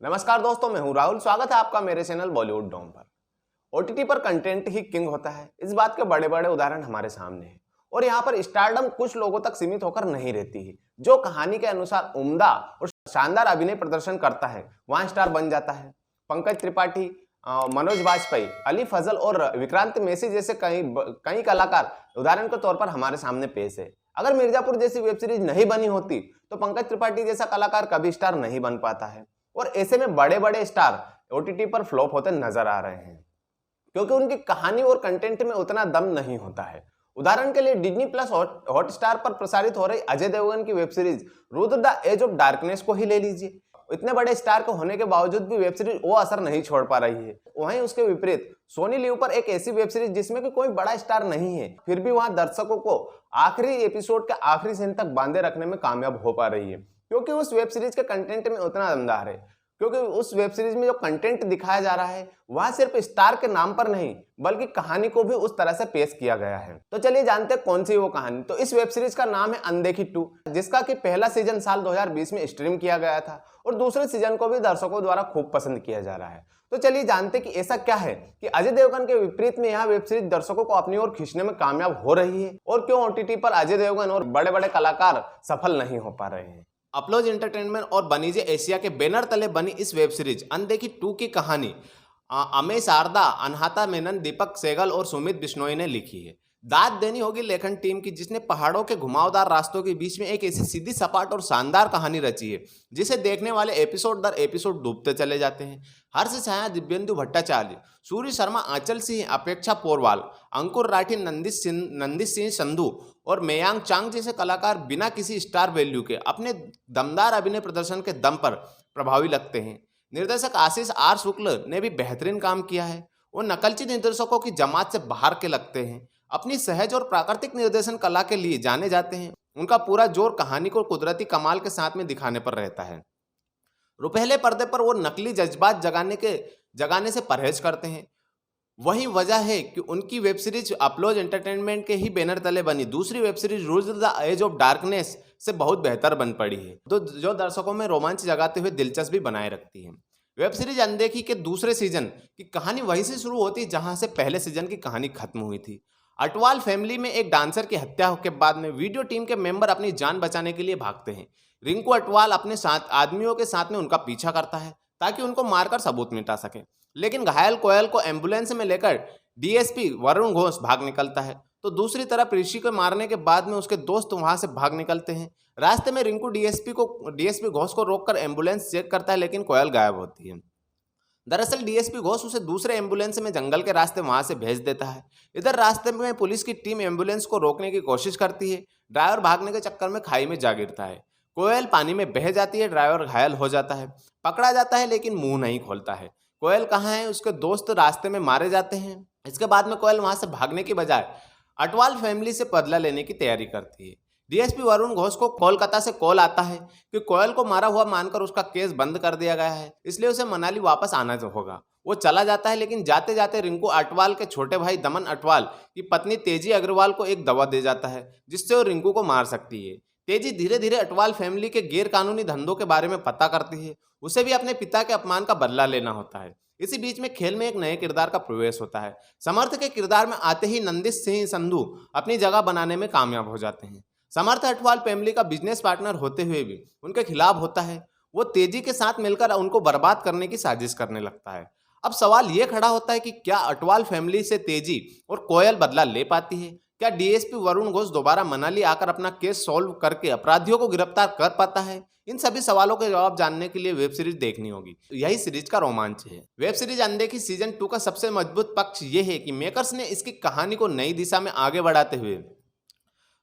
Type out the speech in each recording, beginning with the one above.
नमस्कार दोस्तों, मैं हूं राहुल। स्वागत है आपका मेरे चैनल बॉलीवुड डॉम पर। ओटीटी पर कंटेंट ही किंग होता है, इस बात के बड़े बड़े उदाहरण हमारे सामने हैं। और यहाँ पर स्टारडम कुछ लोगों तक सीमित होकर नहीं रहती है। जो कहानी के अनुसार उम्दा और शानदार अभिनय प्रदर्शन करता है वहां स्टार बन जाता है। पंकज त्रिपाठी, मनोज बाजपेयी, अली फजल और विक्रांत मैसी जैसे कई कलाकार उदाहरण के तौर पर हमारे सामने पेश है। अगर मिर्जापुर जैसी वेब सीरीज नहीं बनी होती तो पंकज त्रिपाठी जैसा कलाकार कभी स्टार नहीं बन पाता है। और ऐसे में बड़े बड़े स्टार ओटीटी पर फ्लॉप होते नजर आ रहे हैं क्योंकि उनकी कहानी और कंटेंट में उतना दम नहीं होता है। उदाहरण के लिए डिज्नी प्लस हॉटस्टार पर प्रसारित हो रही अजय देवगन की web series Rudra the edge of darkness को ही ले लीजिए। इतने बड़े स्टार के होने के बावजूद भी वेब सीरीज वो असर नहीं छोड़ पा रही है। वहीं उसके विपरीत सोनी लिव पर एक ऐसी वेब सीरीज जिसमें कि कोई बड़ा स्टार नहीं है, फिर भी वहां दर्शकों को आखिरी एपिसोड के आखिरी सीन तक बांधे रखने में कामयाब हो पा रही है क्योंकि उस वेब सीरीज के कंटेंट में उतना दमदार है। क्योंकि उस वेब सीरीज में जो कंटेंट दिखाया जा रहा है वह सिर्फ स्टार के नाम पर नहीं बल्कि कहानी को भी उस तरह से पेश किया गया है। तो चलिए जानते हैं कौन सी वो कहानी। तो इस वेब सीरीज का नाम है अनदेखी 2, जिसका कि पहला सीजन साल 2020 में स्ट्रीम किया गया था और दूसरे सीजन को भी दर्शकों द्वारा खूब पसंद किया जा रहा है। तो चलिए जानते हैं कि ऐसा क्या है कि अजय देवगन के विपरीत में यह वेब सीरीज दर्शकों को अपनी ओर खींचने में कामयाब हो रही है और क्यों ओटीटी पर अजय देवगन और बड़े बड़े कलाकार सफल नहीं हो पा रहे हैं। अपलोज एंटरटेनमेंट और बनीजे एशिया के बैनर तले बनी इस वेब सीरीज अनदेखी 2 की कहानी अमेय शारदा, अनहाता मेनन, दीपक सेगल और सुमित बिश्नोई ने लिखी है। दाद देनी होगी लेखन टीम की, जिसने पहाड़ों के घुमावदार रास्तों के बीच में एक ऐसी सीधी सपाट और शानदार कहानी रची है जिसे देखने वाले एपिसोड दर एपिसोड डूबते चले जाते हैं। हर्ष छाया, दिव्येंदु भट्टाचार्य, सूर्य शर्मा, आंचल सिंह, अपेक्षा पोरवाल, अंकुर राठी, नंदित सिंह संधू और मेयांग चांग जैसे कलाकार बिना किसी स्टार वैल्यू के अपने दमदार अभिनय प्रदर्शन के दम पर प्रभावी लगते हैं। निर्देशक आशीष आर शुक्ल ने भी बेहतरीन काम किया है। वो नकलची निर्देशकों की जमात से बाहर के लगते हैं। अपनी सहज और प्राकृतिक निर्देशन कला के लिए जाने जाते हैं। उनका पूरा जोर कहानी को कुदरती कमाल के साथ में दिखाने पर रहता है। रुपहले पर्दे पर वो नकली जज्बात जगाने से परहेज करते हैं। वही वजह है कि उनकी वेब सीरीज अपलोज एंटरटेनमेंट के ही बैनर तले बनी दूसरी web series Rudra the edge of darkness से बहुत बेहतर बन पड़ी है, तो जो दर्शकों में रोमांच जगाते हुए दिलचस्पी बनाए रखती है। वेब सीरीज अनदेखी के दूसरे सीजन की कहानी वहीं से शुरू होती है जहां से पहले सीजन की कहानी खत्म हुई थी। अटवाल फैमिली में एक डांसर की हत्या के बाद में वीडियो टीम के मेंबर अपनी जान बचाने के लिए भागते हैं। रिंकू अटवाल अपने साथ आदमियों के साथ में उनका पीछा करता है ताकि उनको मारकर सबूत मिटा सके, लेकिन घायल कोयल को एम्बुलेंस में लेकर डीएसपी वरुण घोष भाग निकलता है। तो दूसरी तरफ ऋषि को मारने के बाद में उसके दोस्त वहां से भाग निकलते हैं। रास्ते में रिंकू डीएसपी घोष को रोककर एम्बुलेंस चेक करता है, लेकिन कोयल गायब होती है। दरअसल डीएसपी घोष उसे दूसरे एम्बुलेंस में जंगल के रास्ते वहां से भेज देता है। इधर रास्ते में पुलिस की टीम एम्बुलेंस को रोकने की कोशिश करती है। ड्राइवर भागने के चक्कर में खाई में जा गिरता है। कोयल पानी में बह जाती है। ड्राइवर घायल हो जाता है, पकड़ा जाता है, लेकिन मुंह नहीं खोलता है। कोयल कहाँ है, उसके दोस्त रास्ते में मारे जाते हैं। इसके बाद में कोयल वहां से भागने की बजाय अटवाल फैमिली से बदला लेने की तैयारी करती है। डीएसपी वरुण घोष को कोलकाता से कॉल आता है कि कोयल को मारा हुआ मानकर उसका केस बंद कर दिया गया है, इसलिए उसे मनाली वापस आना होगा। वो चला जाता है, लेकिन जाते जाते रिंकू अटवाल के छोटे भाई दमन अटवाल की पत्नी तेजी अग्रवाल को एक दवा दे जाता है जिससे वो रिंकू को मार सकती है। तेजी धीरे धीरे अटवाल फैमिली के गैर कानूनी धंधों के बारे में पता करती है। उसे भी अपने पिता के अपमान का बदला लेना होता है। इसी बीच में खेल में एक नए किरदार का प्रवेश होता है। समर्थ के किरदार में आते ही नंदित सिंह संधू अपनी जगह बनाने में कामयाब हो जाते हैं। समर्थ अटवाल फैमिली का बिजनेस पार्टनर होते हुए भी उनके खिलाफ होता है। वो तेजी के साथ मिलकर उनको बर्बाद करने की साजिश करने लगता है। अब सवाल ये खड़ा होता है कि क्या अटवाल फैमिली से तेजी और कोयल बदला ले पाती है? क्या डीएसपी वरुण घोष दोबारा मनाली आकर अपना केस सॉल्व करके अपराधियों को गिरफ्तार कर पाता है? इन सभी सवालों के जवाब जानने के लिए वेब सीरीज देखनी होगी। यही सीरीज का रोमांच है। वेब सीरीज अनदेखी सीजन 2 का सबसे मजबूत पक्ष यह है कि मेकर्स ने इसकी कहानी को नई दिशा में आगे बढ़ाते हुए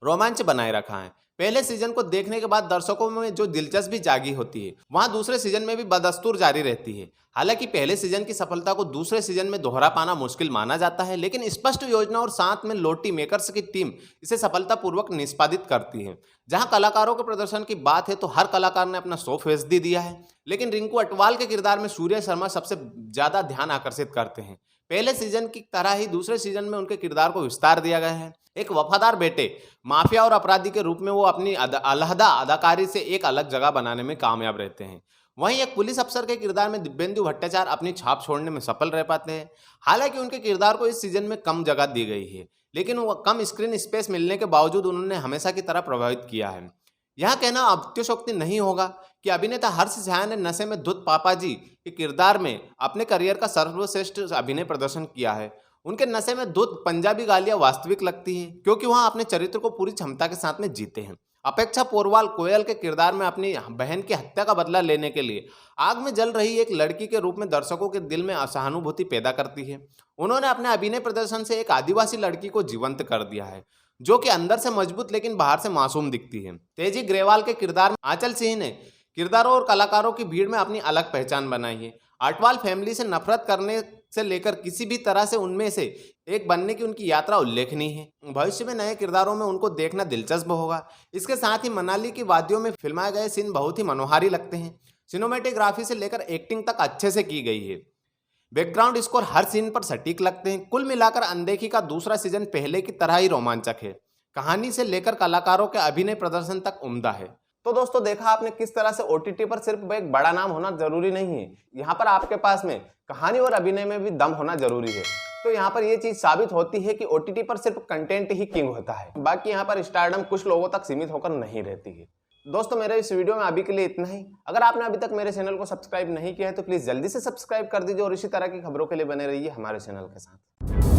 रोमांच बनाए रखा है। पहले सीजन को देखने के बाद दर्शकों में जो दिलचस्पी जागी होती है वहां दूसरे सीजन में भी बदस्तूर जारी रहती है। हालांकि पहले सीजन की सफलता को दूसरे सीजन में दोहरा पाना मुश्किल माना जाता है, लेकिन स्पष्ट योजना और साथ में लोटी मेकर्स की टीम इसे सफलतापूर्वक निष्पादित करती है। जहां कलाकारों के प्रदर्शन की बात है तो हर कलाकार ने अपना 100% दिया है, लेकिन रिंकू अटवाल के किरदार में सूर्य शर्मा सबसे ज्यादा ध्यान आकर्षित करते हैं। पहले सीजन की तरह ही दूसरे सीजन में उनके किरदार को विस्तार दिया गया है। एक वफादार बेटे, माफिया और अपराधी के रूप में वो अपनी अलहदा अदाकारी से एक अलग जगह बनाने में कामयाब रहते हैं। वहीं एक पुलिस अफसर के किरदार में दिव्येंदु भट्टाचार्य अपनी छाप छोड़ने में सफल रह पाते हैं। हालांकि उनके किरदार को इस सीजन में कम जगह दी गई है, लेकिन वो कम स्क्रीन स्पेस मिलने के बावजूद उन्होंने हमेशा की तरह प्रभावित किया है। यह कहना अत्युक्ति नहीं होगा कि अभिनेता हर्ष झा ने नशे में धुत पापाजी के किरदार में अपने करियर का सर्वश्रेष्ठ अभिनय प्रदर्शन किया है। उनके नशे में धुत पंजाबी गालियां वास्तविक लगती हैं, क्योंकि वहां अपने चरित्र को पूरी क्षमता के साथ में जीते हैं। अपेक्षा पोरवाल कोयल के किरदार में अपनी बहन की हत्या का बदला लेने के लिए आग में जल रही एक लड़की के रूप में दर्शकों के दिल में असहानुभूति पैदा करती है। उन्होंने अपने अभिनय प्रदर्शन से एक आदिवासी लड़की को जीवंत कर दिया है, जो कि अंदर से मजबूत लेकिन बाहर से मासूम दिखती है। तेजी ग्रेवाल के किरदार में आंचल सिंह ने किरदारों और कलाकारों की भीड़ में अपनी अलग पहचान बनाई है। आटवाल फैमिली से नफरत करने से लेकर किसी भी तरह से उनमें से एक बनने की उनकी यात्रा उल्लेखनीय है। भविष्य में नए किरदारों में उनको देखना दिलचस्प होगा। इसके साथ ही मनाली की वादियों में फिल्माए गए सीन बहुत ही मनोहारी लगते हैं। सिनेमेटोग्राफी से लेकर एक्टिंग तक अच्छे से की गई है। बैकग्राउंड स्कोर हर सीन पर सटीक लगते हैं। कुल मिलाकर अनदेखी का दूसरा सीजन पहले की तरह ही रोमांचक है। कहानी से लेकर कलाकारों के अभिनय प्रदर्शन तक उम्दा है। तो दोस्तों, देखा आपने किस तरह से ओटीटी पर सिर्फ एक बड़ा नाम होना जरूरी नहीं है, यहाँ पर आपके पास में कहानी और अभिनय में भी दम होना जरूरी है। तो यहाँ पर ये चीज साबित होती है कि ओटीटी पर सिर्फ कंटेंट ही किंग होता है, बाकी यहाँ पर स्टारडम कुछ लोगों तक सीमित होकर नहीं रहती है। दोस्तों, मेरे इस वीडियो में अभी के लिए इतना ही। अगर आपने अभी तक मेरे चैनल को सब्सक्राइब नहीं किया है तो प्लीज जल्दी से सब्सक्राइब कर दीजिए और इसी तरह की खबरों के लिए बने रहिए हमारे चैनल के साथ।